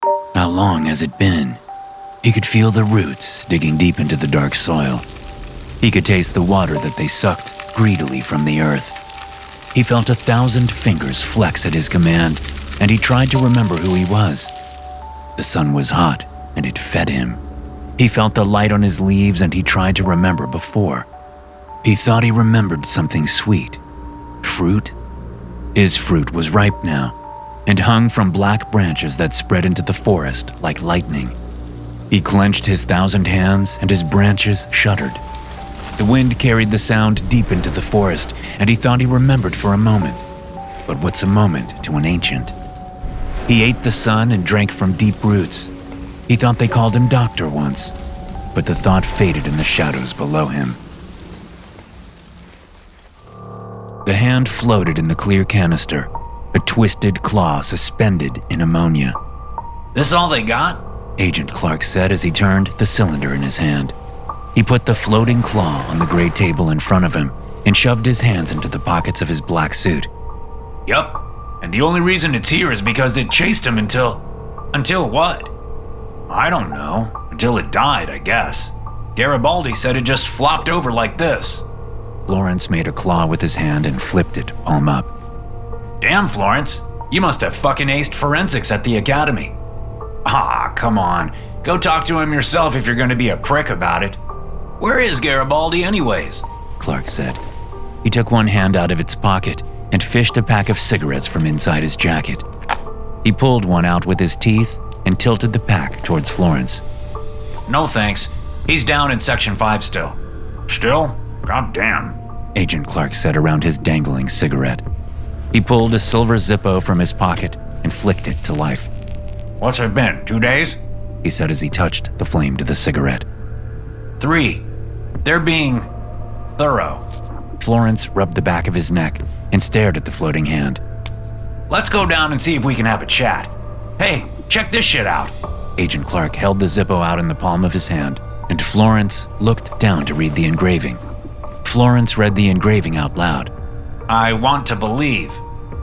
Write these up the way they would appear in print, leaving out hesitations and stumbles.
How long has it been? He could feel the roots digging deep into the dark soil. He could taste the water that they sucked greedily from the earth. He felt 1,000 fingers flex at his command, and he tried to remember who he was. The sun was hot, and it fed him. He felt the light on his leaves, and he tried to remember before. He thought he remembered something sweet. Fruit? His fruit was ripe now, and hung from black branches that spread into the forest like lightning. He clenched his 1,000 hands, and his branches shuddered. The wind carried the sound deep into the forest, and he thought he remembered for a moment. But what's a moment to an ancient? He ate the sun and drank from deep roots. He thought they called him doctor once, but the thought faded in the shadows below him. The hand floated in the clear canister, a twisted claw suspended in ammonia. This all they got? Agent Clark said as he turned the cylinder in his hand. He put the floating claw on the gray table in front of him and shoved his hands into the pockets of his black suit. Yup, and the only reason it's here is because it chased him until what? I don't know. Until it died, I guess. Gabaldi said it just flopped over like this. Florence made a claw with his hand and flipped it, palm up. Damn, Florence. You must have fucking aced forensics at the academy. Ah, come on. Go talk to him yourself if you're going to be a prick about it. Where is Gabaldi anyways? Clark said. He took one hand out of its pocket and fished a pack of cigarettes from inside his jacket. He pulled one out with his teeth and tilted the pack towards Florence. No thanks. He's down in Section 5 still. Still? God damn. Agent Clark said around his dangling cigarette. He pulled a silver Zippo from his pocket and flicked it to life. What's it been, 2 days? He said as he touched the flame to the cigarette. 3. They're being thorough. Florence rubbed the back of his neck and stared at the floating hand. Let's go down and see if we can have a chat. Hey, check this shit out. Agent Clark held the Zippo out in the palm of his hand, and Florence looked down to read the engraving. Florence read the engraving out loud. I want to believe.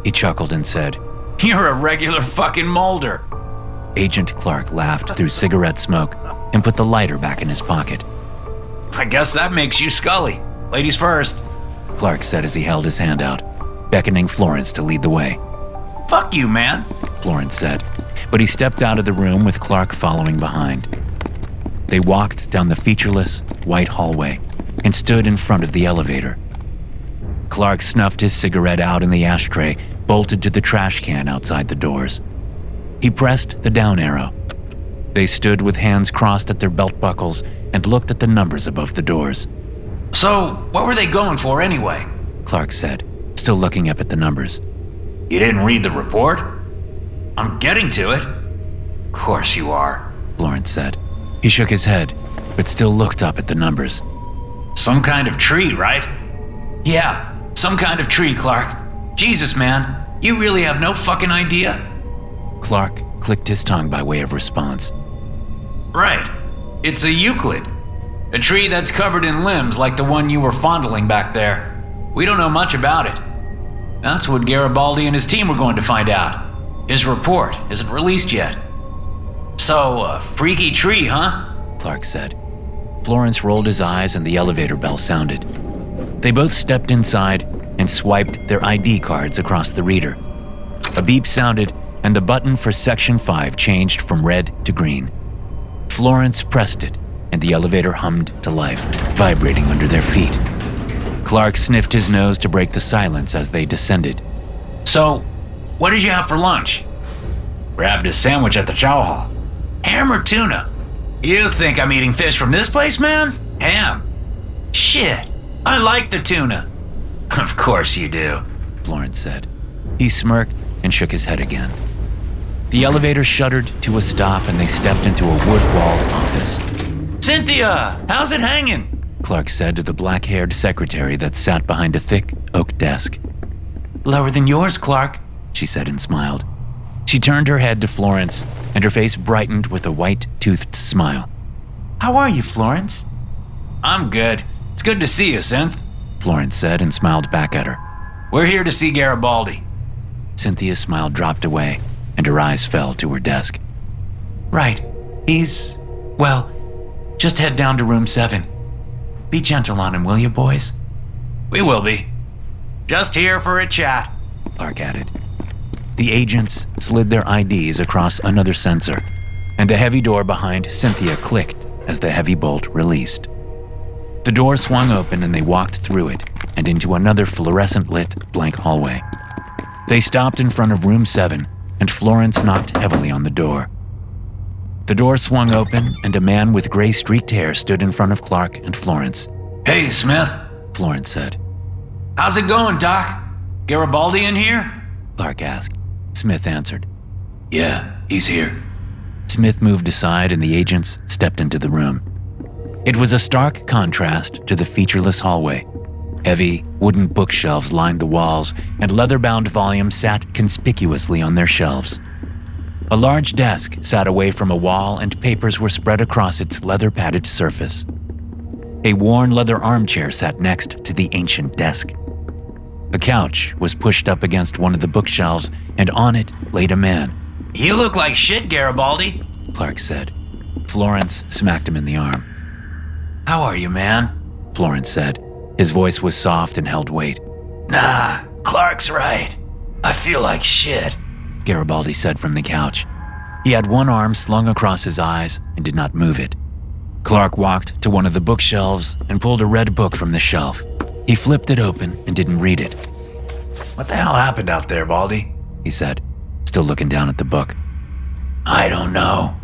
He chuckled and said, You're a regular fucking Mulder. Agent Clark laughed through cigarette smoke and put the lighter back in his pocket. I guess that makes you Scully. Ladies first. Clark said as he held his hand out, beckoning Florence to lead the way. Fuck you, man, Florence said, but he stepped out of the room with Clark following behind. They walked down the featureless, white hallway and stood in front of the elevator. Clark snuffed his cigarette out in the ashtray, bolted to the trash can outside the doors. He pressed the down arrow. They stood with hands crossed at their belt buckles and looked at the numbers above the doors. So, what were they going for anyway? Clark said, still looking up at the numbers. You didn't read the report? I'm getting to it. Of course you are, Florence said. He shook his head, but still looked up at the numbers. Some kind of tree, right? Yeah, some kind of tree, Clark. Jesus, man, you really have no fucking idea? Clark clicked his tongue by way of response. Right. It's a Euclid. A tree that's covered in limbs like the one you were fondling back there. We don't know much about it. That's what Gabaldi and his team were going to find out. His report isn't released yet. So, a freaky tree, huh? Clark said. Florence rolled his eyes and the elevator bell sounded. They both stepped inside and swiped their ID cards across the reader. A beep sounded and the button for Section 5 changed from red to green. Florence pressed it and the elevator hummed to life, vibrating under their feet. Clark sniffed his nose to break the silence as they descended. So, what did you have for lunch? Grabbed a sandwich at the chow hall. Ham or tuna? You think I'm eating fish from this place, man? Ham. Shit, I like the tuna. Of course you do, Florence said. He smirked and shook his head again. The elevator shuddered to a stop and they stepped into a wood-walled office. Cynthia, how's it hanging? Clark said to the black-haired secretary that sat behind a thick oak desk. Lower than yours, Clark, she said and smiled. She turned her head to Florence, and her face brightened with a white-toothed smile. How are you, Florence? I'm good. It's good to see you, Synth, Florence said and smiled back at her. We're here to see Gabaldi. Cynthia's smile dropped away, and her eyes fell to her desk. Right. Well, just head down to room 7. Be gentle on him, will you, boys? We will be. Just here for a chat, Clark added. The agents slid their IDs across another sensor, and the heavy door behind Cynthia clicked as the heavy bolt released. The door swung open and they walked through it and into another fluorescent-lit blank hallway. They stopped in front of room 7, and Florence knocked heavily on the door. The door swung open, and a man with gray-streaked hair stood in front of Clark and Florence. Hey, Smith. Florence said. How's it going, Doc? Garibaldi in here? Clark asked. Smith answered. Yeah, he's here. Smith moved aside and the agents stepped into the room. It was a stark contrast to the featureless hallway. Heavy, wooden bookshelves lined the walls, and leather-bound volumes sat conspicuously on their shelves. A large desk sat away from a wall, and papers were spread across its leather-padded surface. A worn leather armchair sat next to the ancient desk. A couch was pushed up against one of the bookshelves, and on it laid a man. You look like shit, Garibaldi, Clark said. Florence smacked him in the arm. How are you, man? Florence said. His voice was soft and held weight. Nah, Clark's right. I feel like shit, Garibaldi said from the couch. He had one arm slung across his eyes and did not move it. Clark walked to one of the bookshelves and pulled a red book from the shelf. He flipped it open and didn't read it. What the hell happened out there, Baldy? He said, still looking down at the book. I don't know.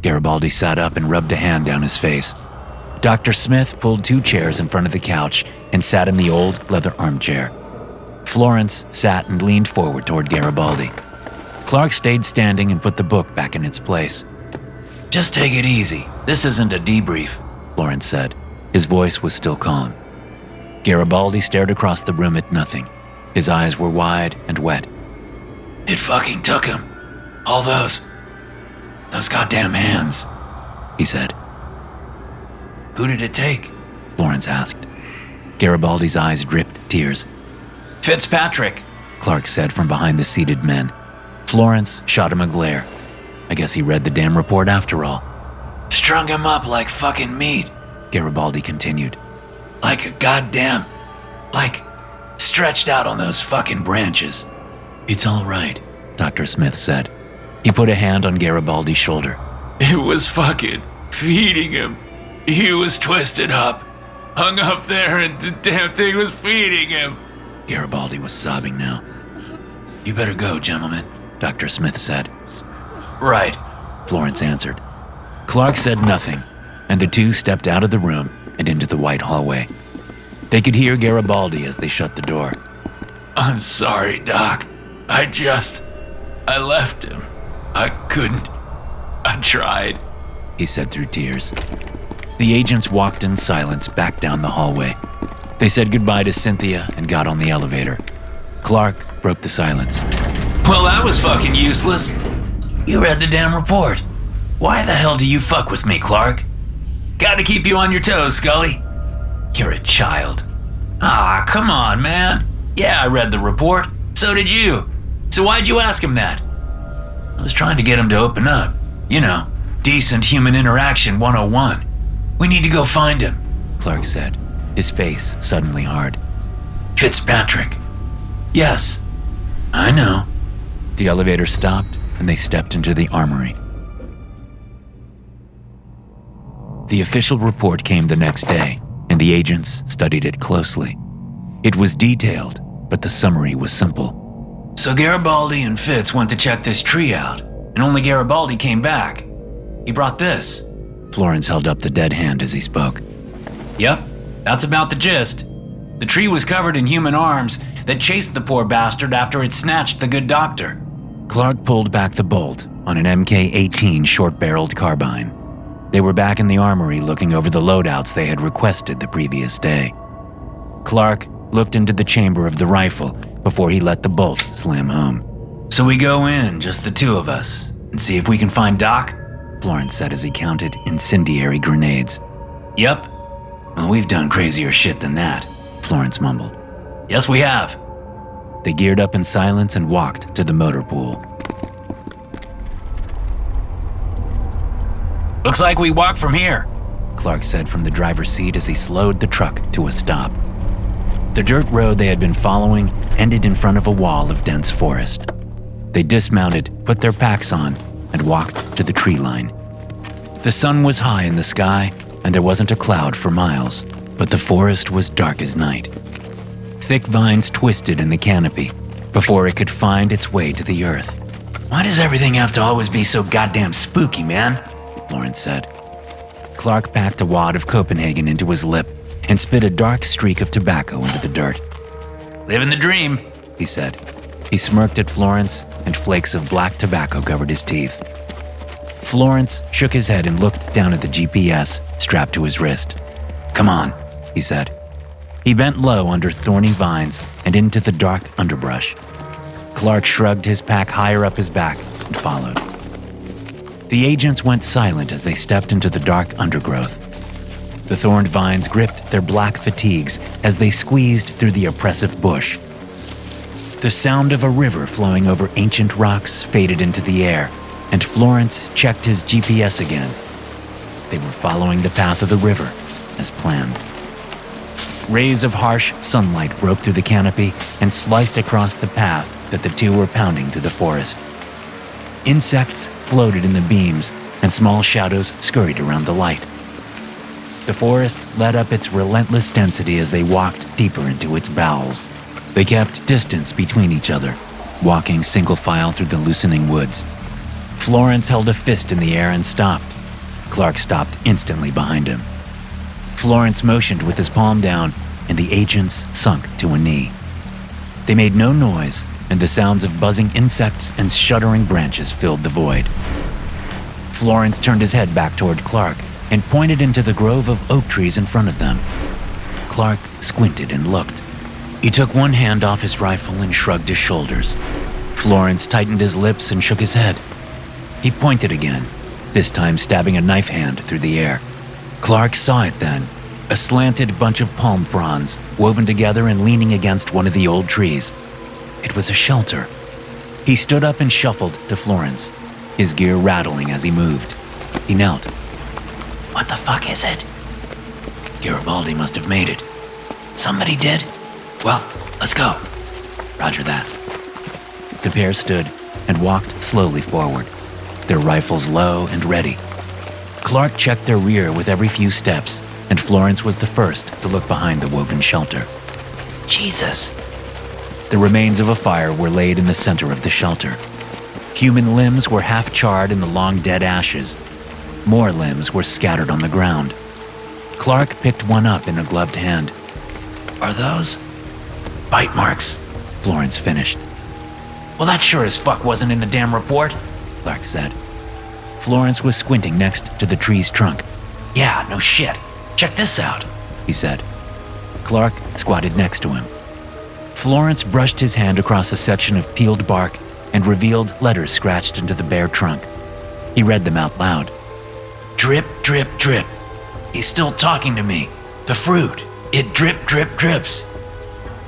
Garibaldi sat up and rubbed a hand down his face. Dr. Smith pulled 2 chairs in front of the couch and sat in the old leather armchair. Florence sat and leaned forward toward Garibaldi. Clark stayed standing and put the book back in its place. Just take it easy. This isn't a debrief, Florence said. His voice was still calm. Garibaldi stared across the room at nothing. His eyes were wide and wet. It fucking took him. All those goddamn hands, he said. Who did it take? Florence asked. Garibaldi's eyes dripped tears. Fitzpatrick, Clark said from behind the seated men. Florence shot him a glare. I guess he read the damn report after all. Strung him up like fucking meat, Garibaldi continued. Like a goddamn, stretched out on those fucking branches. It's all right, Dr. Smith said. He put a hand on Garibaldi's shoulder. It was fucking feeding him. He was twisted up, hung up there, and the damn thing was feeding him. Garibaldi was sobbing now. You better go, gentlemen, Dr. Smith said. Right, Florence answered. Clark said nothing, and the 2 stepped out of the room and into the white hallway. They could hear Garibaldi as they shut the door. I'm sorry, Doc. I left him. I couldn't. I tried, he said through tears. The agents walked in silence back down the hallway. They said goodbye to Cynthia and got on the elevator. Clark broke the silence. Well, that was fucking useless. You read the damn report. Why the hell do you fuck with me, Clark? Gotta keep you on your toes, Scully. You're a child. Ah, come on, man. Yeah, I read the report. So did you. So why'd you ask him that? I was trying to get him to open up. You know, decent human interaction 101. We need to go find him, Clark said, his face suddenly hard. Fitzpatrick. Yes, I know. The elevator stopped and they stepped into the armory. The official report came the next day, and the agents studied it closely. It was detailed, but the summary was simple. So Garibaldi and Fitz went to check this tree out, and only Garibaldi came back. He brought this. Florence held up the dead hand as he spoke. Yep, that's about the gist. The tree was covered in human arms that chased the poor bastard after it snatched the good doctor. Clark pulled back the bolt on an MK-18 short-barreled carbine. They were back in the armory looking over the loadouts they had requested the previous day. Clark looked into the chamber of the rifle before he let the bolt slam home. So we go in, just the 2 of us, and see if we can find Doc? Florence said as he counted incendiary grenades. Yep. Well, we've done crazier shit than that, Florence mumbled. Yes, we have. They geared up in silence and walked to the motor pool. Looks like we walk from here, Clark said from the driver's seat as he slowed the truck to a stop. The dirt road they had been following ended in front of a wall of dense forest. They dismounted, put their packs on, and walked to the tree line. The sun was high in the sky, and there wasn't a cloud for miles, but the forest was dark as night. Thick vines twisted in the canopy before it could find its way to the earth. Why does everything have to always be so goddamn spooky, man? Lawrence said. Clark packed a wad of Copenhagen into his lip and spit a dark streak of tobacco into the dirt. Living the dream, he said. He smirked at Florence, and flakes of black tobacco covered his teeth. Florence shook his head and looked down at the GPS strapped to his wrist. Come on, he said. He bent low under thorny vines and into the dark underbrush. Clark shrugged his pack higher up his back and followed. The agents went silent as they stepped into the dark undergrowth. The thorned vines gripped their black fatigues as they squeezed through the oppressive bush. The sound of a river flowing over ancient rocks faded into the air, and Florence checked his GPS again. They were following the path of the river, as planned. Rays of harsh sunlight broke through the canopy and sliced across the path that the two were pounding through the forest. Insects floated in the beams, and small shadows scurried around the light. The forest let up its relentless density as they walked deeper into its bowels. They kept distance between each other, walking single file through the loosening woods. Florence held a fist in the air and stopped. Clark stopped instantly behind him. Florence motioned with his palm down, and the agents sunk to a knee. They made no noise, and the sounds of buzzing insects and shuddering branches filled the void. Florence turned his head back toward Clark and pointed into the grove of oak trees in front of them. Clark squinted and looked. He took one hand off his rifle and shrugged his shoulders. Florence tightened his lips and shook his head. He pointed again, this time stabbing a knife hand through the air. Clark saw it then, a slanted bunch of palm fronds woven together and leaning against one of the old trees. It was a shelter. He stood up and shuffled to Florence, his gear rattling as he moved. He knelt. What the fuck is it? Gabaldi must have made it. Somebody did? Well, let's go. Roger that. The pair stood and walked slowly forward, their rifles low and ready. Clark checked their rear with every few steps, and Florence was the first to look behind the woven shelter. Jesus. The remains of a fire were laid in the center of the shelter. Human limbs were half charred in the long dead ashes. More limbs were scattered on the ground. Clark picked one up in a gloved hand. Are those bite marks? Florence finished. Well, that sure as fuck wasn't in the damn report, Clark said. Florence was squinting next to the tree's trunk. Yeah, no shit. Check this out, he said. Clark squatted next to him. Florence brushed his hand across a section of peeled bark and revealed letters scratched into the bare trunk. He read them out loud. Drip, drip, drip. He's still talking to me. The fruit. It drip, drip, drips.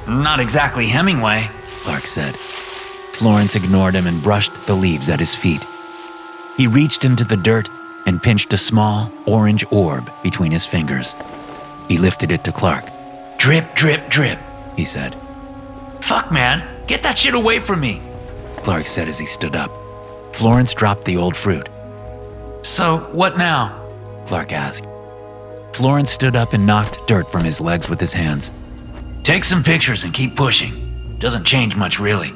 Not exactly Hemingway, Clark said. Florence ignored him and brushed the leaves at his feet. He reached into the dirt and pinched a small, orange orb between his fingers. He lifted it to Clark. Drip, drip, drip, he said. Fuck, man. Get that shit away from me, Clark said as he stood up. Florence dropped the old fruit. So, what now? Clark asked. Florence stood up and knocked dirt from his legs with his hands. Take some pictures and keep pushing. Doesn't change much, really.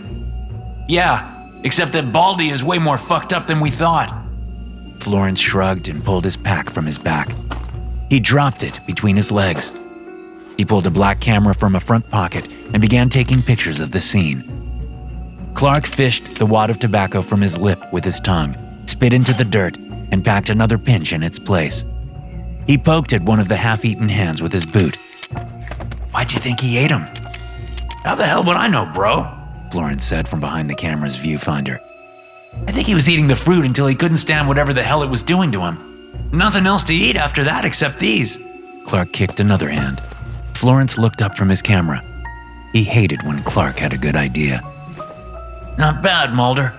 Yeah, except that Baldi is way more fucked up than we thought. Florence shrugged and pulled his pack from his back. He dropped it between his legs. He pulled a black camera from a front pocket and began taking pictures of the scene. Clark fished the wad of tobacco from his lip with his tongue, spit into the dirt, and packed another pinch in its place. He poked at one of the half-eaten hands with his boot. Why'd you think he ate him? How the hell would I know, bro? Florence said from behind the camera's viewfinder. I think he was eating the fruit until he couldn't stand whatever the hell it was doing to him. Nothing else to eat after that except these. Clark kicked another hand. Florence looked up from his camera. He hated when Clark had a good idea. Not bad, Mulder.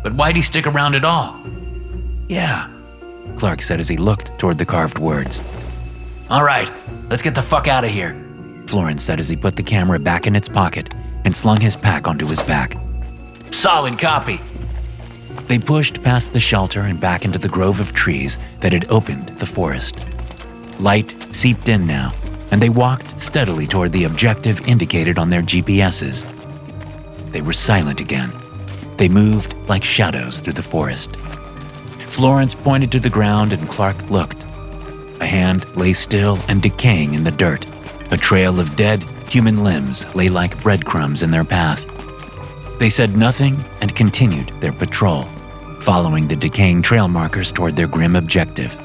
But why'd he stick around at all? Yeah, Clark said as he looked toward the carved words. All right, let's get the fuck out of here, Florence said as he put the camera back in its pocket and slung his pack onto his back. Solid copy. They pushed past the shelter and back into the grove of trees that had opened the forest. Light seeped in now, and they walked steadily toward the objective indicated on their GPSs. They were silent again. They moved like shadows through the forest. Florence pointed to the ground and Clark looked. A hand lay still and decaying in the dirt. A trail of dead human limbs lay like breadcrumbs in their path. They said nothing and continued their patrol, following the decaying trail markers toward their grim objective.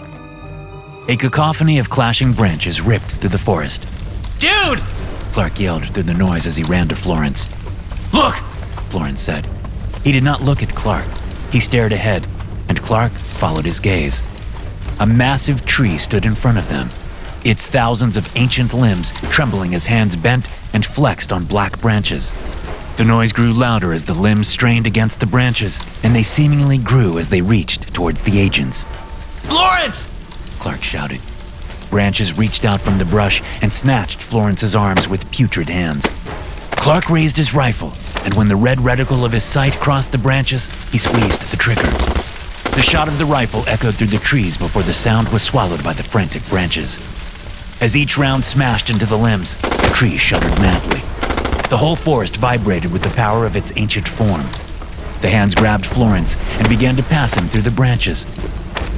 A cacophony of clashing branches ripped through the forest. Dude! Clark yelled through the noise as he ran to Florence. Look! Florence said. He did not look at Clark. He stared ahead, and Clark followed his gaze. A massive tree stood in front of them, its thousands of ancient limbs trembling as hands bent and flexed on black branches. The noise grew louder as the limbs strained against the branches, and they seemingly grew as they reached towards the agents. Florence! Clark shouted. Branches reached out from the brush and snatched Florence's arms with putrid hands. Clark raised his rifle, and when the red reticle of his sight crossed the branches, he squeezed the trigger. The shot of the rifle echoed through the trees before the sound was swallowed by the frantic branches. As each round smashed into the limbs, the tree shuddered madly. The whole forest vibrated with the power of its ancient form. The hands grabbed Florence and began to pass him through the branches.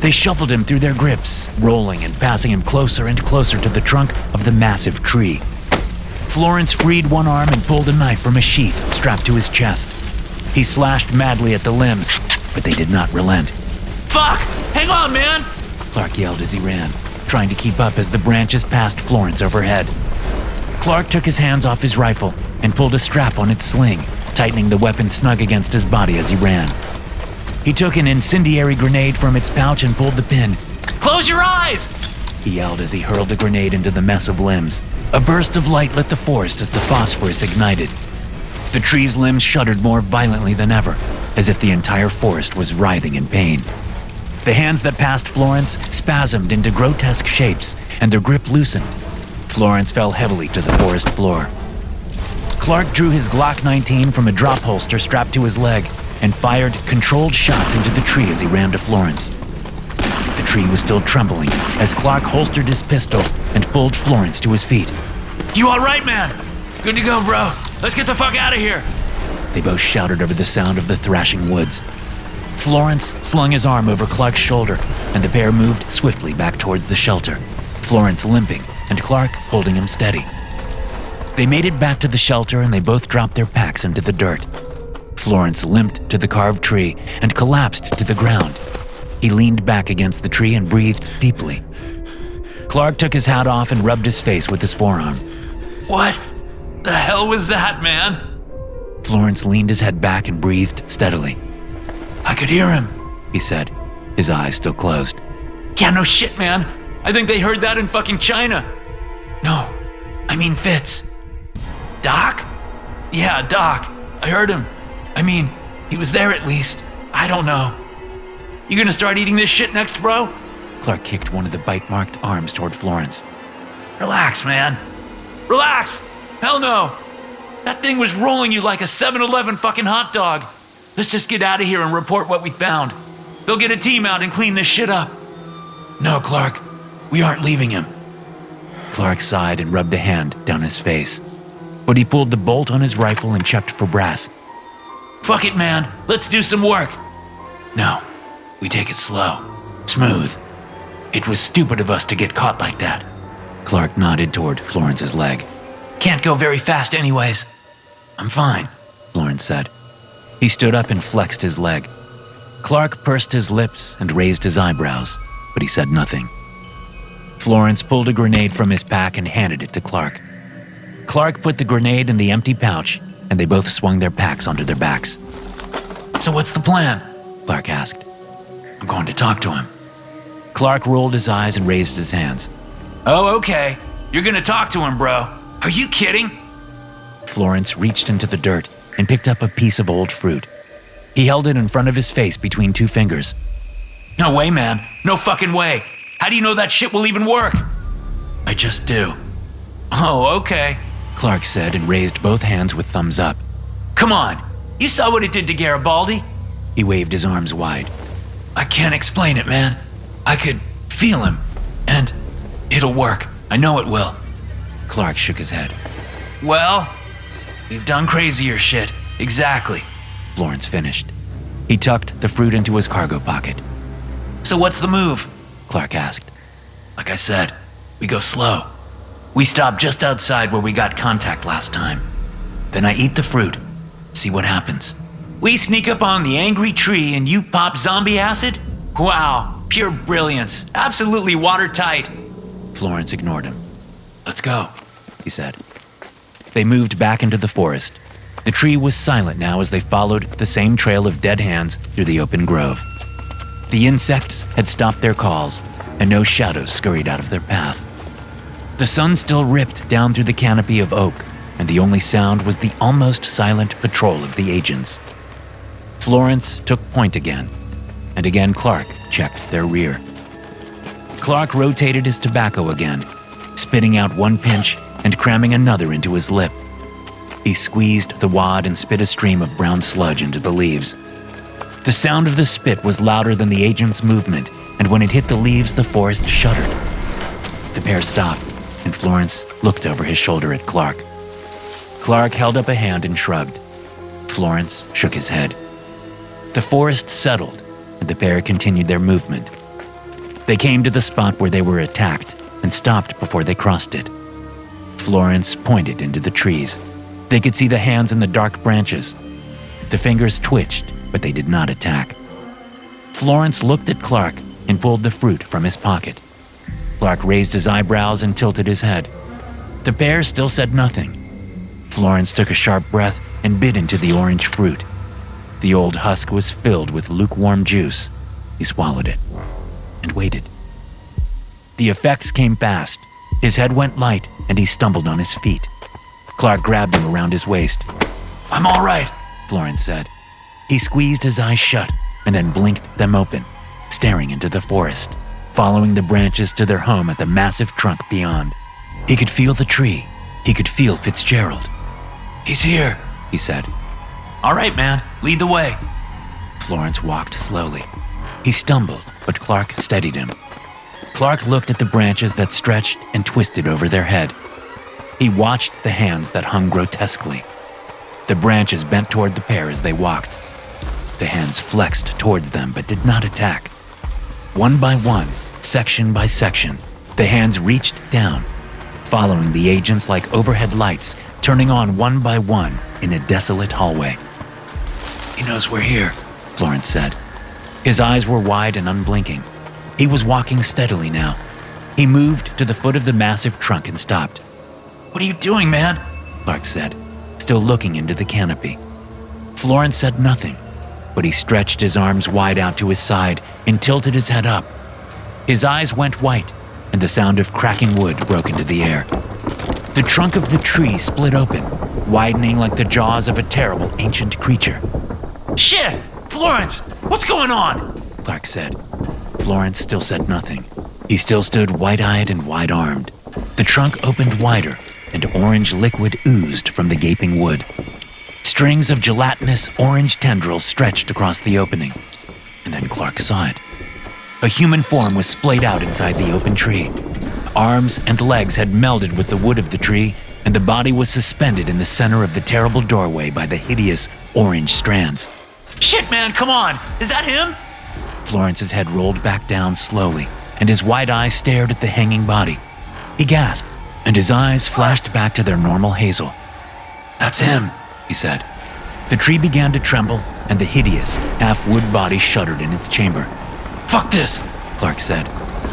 They shuffled him through their grips, rolling and passing him closer and closer to the trunk of the massive tree. Florence freed one arm and pulled a knife from a sheath strapped to his chest. He slashed madly at the limbs, but they did not relent. Fuck! Hang on, man! Clark yelled as he ran, trying to keep up as the branches passed Florence overhead. Clark took his hands off his rifle and pulled a strap on its sling, tightening the weapon snug against his body as he ran. He took an incendiary grenade from its pouch and pulled the pin. Close your eyes! He yelled as he hurled the grenade into the mess of limbs. A burst of light lit the forest as the phosphorus ignited. The tree's limbs shuddered more violently than ever, as if the entire forest was writhing in pain. The hands that passed Florence spasmed into grotesque shapes, and their grip loosened. Florence fell heavily to the forest floor. Clark drew his Glock 19 from a drop holster strapped to his leg and fired controlled shots into the tree as he ran to Florence. The tree was still trembling as Clark holstered his pistol and pulled Florence to his feet. You all right, man? Good to go, bro. Let's get the fuck out of here. They both shouted over the sound of the thrashing woods. Florence slung his arm over Clark's shoulder, and the pair moved swiftly back towards the shelter, Florence limping and Clark holding him steady. They made it back to the shelter and they both dropped their packs into the dirt. Florence limped to the carved tree and collapsed to the ground. He leaned back against the tree and breathed deeply. Clark took his hat off and rubbed his face with his forearm. What the hell was that, man? Florence leaned his head back and breathed steadily. I could hear him, he said, his eyes still closed. Yeah, no shit, man. I think they heard that in fucking China. No, I mean Fitz. Doc? Yeah, Doc. I heard him. I mean, he was there at least. I don't know. You gonna start eating this shit next, bro? Clark kicked one of the bite-marked arms toward Florence. Relax, man. Relax! Hell no! That thing was rolling you like a 7-Eleven fucking hot dog. Let's just get out of here and report what we found. They'll get a team out and clean this shit up. No, Clark. We aren't leaving him. Clark sighed and rubbed a hand down his face. But he pulled the bolt on his rifle and checked for brass. Fuck it, man. Let's do some work. No, we take it slow. Smooth. It was stupid of us to get caught like that. Clark nodded toward Florence's leg. Can't go very fast anyways. I'm fine, Florence said. He stood up and flexed his leg. Clark pursed his lips and raised his eyebrows, but he said nothing. Florence pulled a grenade from his pack and handed it to Clark. Clark put the grenade in the empty pouch, and they both swung their packs onto their backs. So what's the plan? Clark asked. I'm going to talk to him. Clark rolled his eyes and raised his hands. Oh, okay. You're gonna talk to him, bro. Are you kidding? Florence reached into the dirt and picked up a piece of old fruit. He held it in front of his face between two fingers. No way, man. No fucking way. How do you know that shit will even work? I just do. Oh, okay, Clark said and raised both hands with thumbs up. Come on. You saw what it did to Garibaldi? He waved his arms wide. I can't explain it, man. I could feel him. And it'll work. I know it will. Clark shook his head. Well, we've done crazier shit. Exactly. Florence finished. He tucked the fruit into his cargo pocket. So what's the move? Clark asked. Like I said, we go slow. We stop just outside where we got contact last time. Then I eat the fruit. See what happens. We sneak up on the angry tree and you pop zombie acid? Wow, pure brilliance. Absolutely watertight. Florence ignored him. Let's go, he said. They moved back into the forest. The tree was silent now as they followed the same trail of dead hands through the open grove. The insects had stopped their calls, and no shadows scurried out of their path. The sun still ripped down through the canopy of oak, and the only sound was the almost silent patrol of the agents. Florence took point again, and again Clark checked their rear. Clark rotated his tobacco again, spitting out one pinch and cramming another into his lip. He squeezed the wad and spit a stream of brown sludge into the leaves. The sound of the spit was louder than the agent's movement, and when it hit the leaves, the forest shuddered. The pair stopped, and Florence looked over his shoulder at Clark. Clark held up a hand and shrugged. Florence shook his head. The forest settled, and the pair continued their movement. They came to the spot where they were attacked and stopped before they crossed it. Florence pointed into the trees. They could see the hands in the dark branches. The fingers twitched, but they did not attack. Florence looked at Clark and pulled the fruit from his pocket. Clark raised his eyebrows and tilted his head. The pair still said nothing. Florence took a sharp breath and bit into the orange fruit. The old husk was filled with lukewarm juice. He swallowed it and waited. The effects came fast. His head went light and he stumbled on his feet. Clark grabbed him around his waist. I'm all right, Florence said. He squeezed his eyes shut and then blinked them open, staring into the forest, following the branches to their home at the massive trunk beyond. He could feel the tree. He could feel Fitzgerald. He's here, he said. All right, man, lead the way. Florence walked slowly. He stumbled, but Clark steadied him. Clark looked at the branches that stretched and twisted over their head. He watched the hands that hung grotesquely. The branches bent toward the pair as they walked. The hands flexed towards them but did not attack. One by one, section by section, the hands reached down, following the agents like overhead lights, turning on one by one in a desolate hallway. He knows we're here, Florence said. His eyes were wide and unblinking. He was walking steadily now. He moved to the foot of the massive trunk and stopped. What are you doing, man? Clark said, still looking into the canopy. Florence said nothing, but he stretched his arms wide out to his side and tilted his head up. His eyes went white, and the sound of cracking wood broke into the air. The trunk of the tree split open, widening like the jaws of a terrible ancient creature. Shit! Florence, what's going on? Clark said. Florence still said nothing. He still stood wide-eyed and wide-armed. The trunk opened wider, and orange liquid oozed from the gaping wood. Strings of gelatinous orange tendrils stretched across the opening. And then Clark saw it. A human form was splayed out inside the open tree. Arms and legs had melded with the wood of the tree, and the body was suspended in the center of the terrible doorway by the hideous orange strands. Shit, man, come on! Is that him? Florence's head rolled back down slowly, and his wide eyes stared at the hanging body. He gasped, and his eyes flashed back to their normal hazel. That's him, he said. The tree began to tremble, and the hideous, half-wood body shuddered in its chamber. Fuck this, Clark said.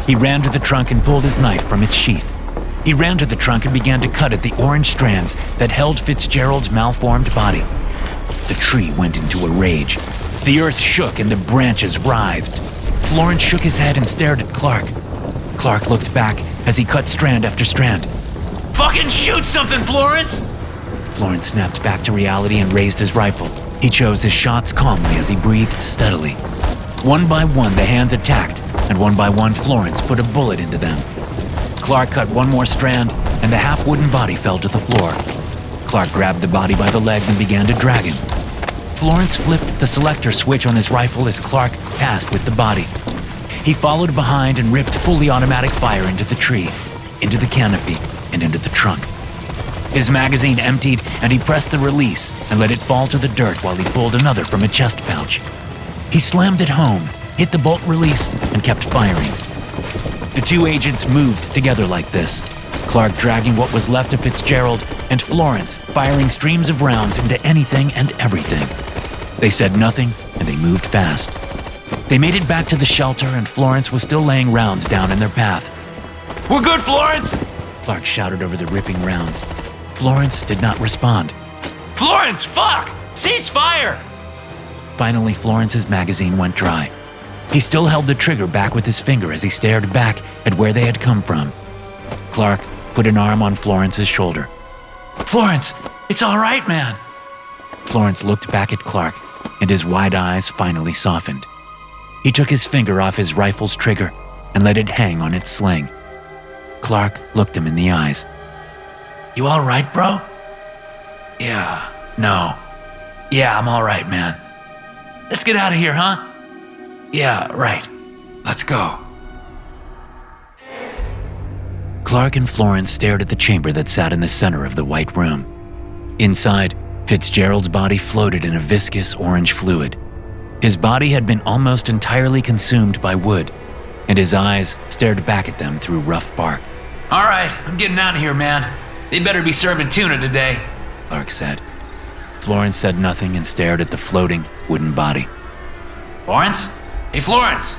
He ran to the trunk and pulled his knife from its sheath. He ran to the trunk and began to cut at the orange strands that held Fitzgerald's malformed body. The tree went into a rage. The earth shook and the branches writhed. Florence shook his head and stared at Clark. Clark looked back as he cut strand after strand. Fucking shoot something, Florence! Florence snapped back to reality and raised his rifle. He chose his shots calmly as he breathed steadily. One by one, the hands attacked, and one by one Florence put a bullet into them. Clark cut one more strand, and the half-wooden body fell to the floor. Clark grabbed the body by the legs and began to drag him. Florence flipped the selector switch on his rifle as Clark passed with the body. He followed behind and ripped fully automatic fire into the tree, into the canopy, and into the trunk. His magazine emptied, and he pressed the release and let it fall to the dirt while he pulled another from a chest pouch. He slammed it home, hit the bolt release, and kept firing. The two agents moved together like this, Clark dragging what was left of Fitzgerald, and Florence firing streams of rounds into anything and everything. They said nothing, and they moved fast. They made it back to the shelter, and Florence was still laying rounds down in their path. "We're good, Florence!" Clark shouted over the ripping rounds. Florence did not respond. "Florence, fuck! Cease fire!" Finally, Florence's magazine went dry. He still held the trigger back with his finger as he stared back at where they had come from. Clark put an arm on Florence's shoulder. "Florence, it's all right, man." Florence looked back at Clark, and his wide eyes finally softened. He took his finger off his rifle's trigger and let it hang on its sling. Clark looked him in the eyes. "You all right, bro?" "Yeah, no. Yeah, I'm all right, man. Let's get out of here, huh?" "Yeah, right. Let's go." Clark and Florence stared at the chamber that sat in the center of the white room. Inside, Fitzgerald's body floated in a viscous orange fluid. His body had been almost entirely consumed by wood, and his eyes stared back at them through rough bark. "All right, I'm getting out of here, man. They better be serving tuna today," Clark said. Florence said nothing and stared at the floating wooden body. "Florence? Hey, Florence!"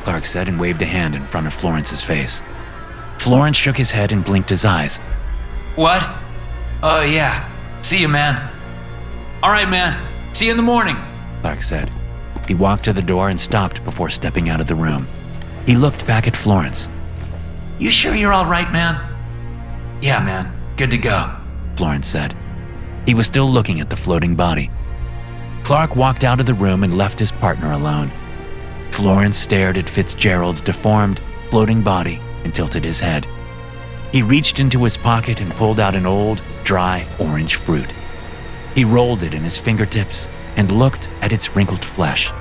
Clark said and waved a hand in front of Florence's face. Florence shook his head and blinked his eyes. "What? Oh, yeah. See you, man." "All right, man. See you in the morning," Clark said. He walked to the door and stopped before stepping out of the room. He looked back at Florence. "You sure you're all right, man?" "Yeah, man. Good to go," Florence said. He was still looking at the floating body. Clark walked out of the room and left his partner alone. Florence stared at Fitzgerald's deformed, floating body and tilted his head. He reached into his pocket and pulled out an old, dry orange fruit. He rolled it in his fingertips and looked at its wrinkled flesh.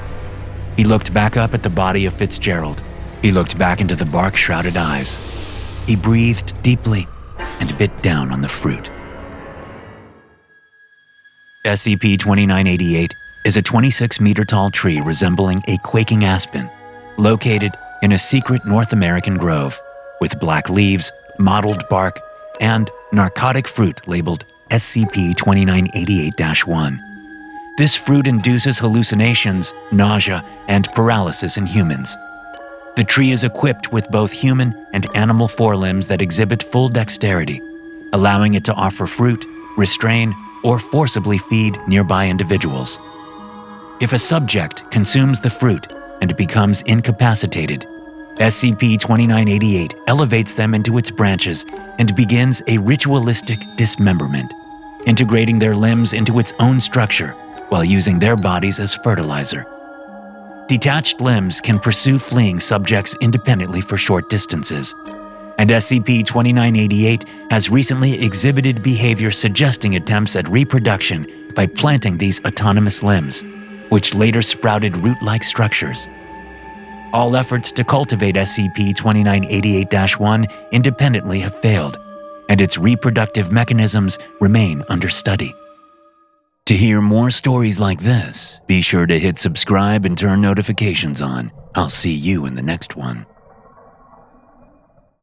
He looked back up at the body of Fitzgerald. He looked back into the bark-shrouded eyes. He breathed deeply and bit down on the fruit. SCP-2988 is a 26-meter-tall tree resembling a quaking aspen, located in a secret North American grove, with black leaves, mottled bark, and narcotic fruit labeled SCP-2988-1. This fruit induces hallucinations, nausea, and paralysis in humans. The tree is equipped with both human and animal forelimbs that exhibit full dexterity, allowing it to offer fruit, restrain, or forcibly feed nearby individuals. If a subject consumes the fruit and becomes incapacitated, SCP-2988 elevates them into its branches and begins a ritualistic dismemberment, integrating their limbs into its own structure while using their bodies as fertilizer. Detached limbs can pursue fleeing subjects independently for short distances, and SCP-2988 has recently exhibited behavior suggesting attempts at reproduction by planting these autonomous limbs, which later sprouted root-like structures. All efforts to cultivate SCP-2988-1 independently have failed, and its reproductive mechanisms remain under study. To hear more stories like this, be sure to hit subscribe and turn notifications on. I'll see you in the next one.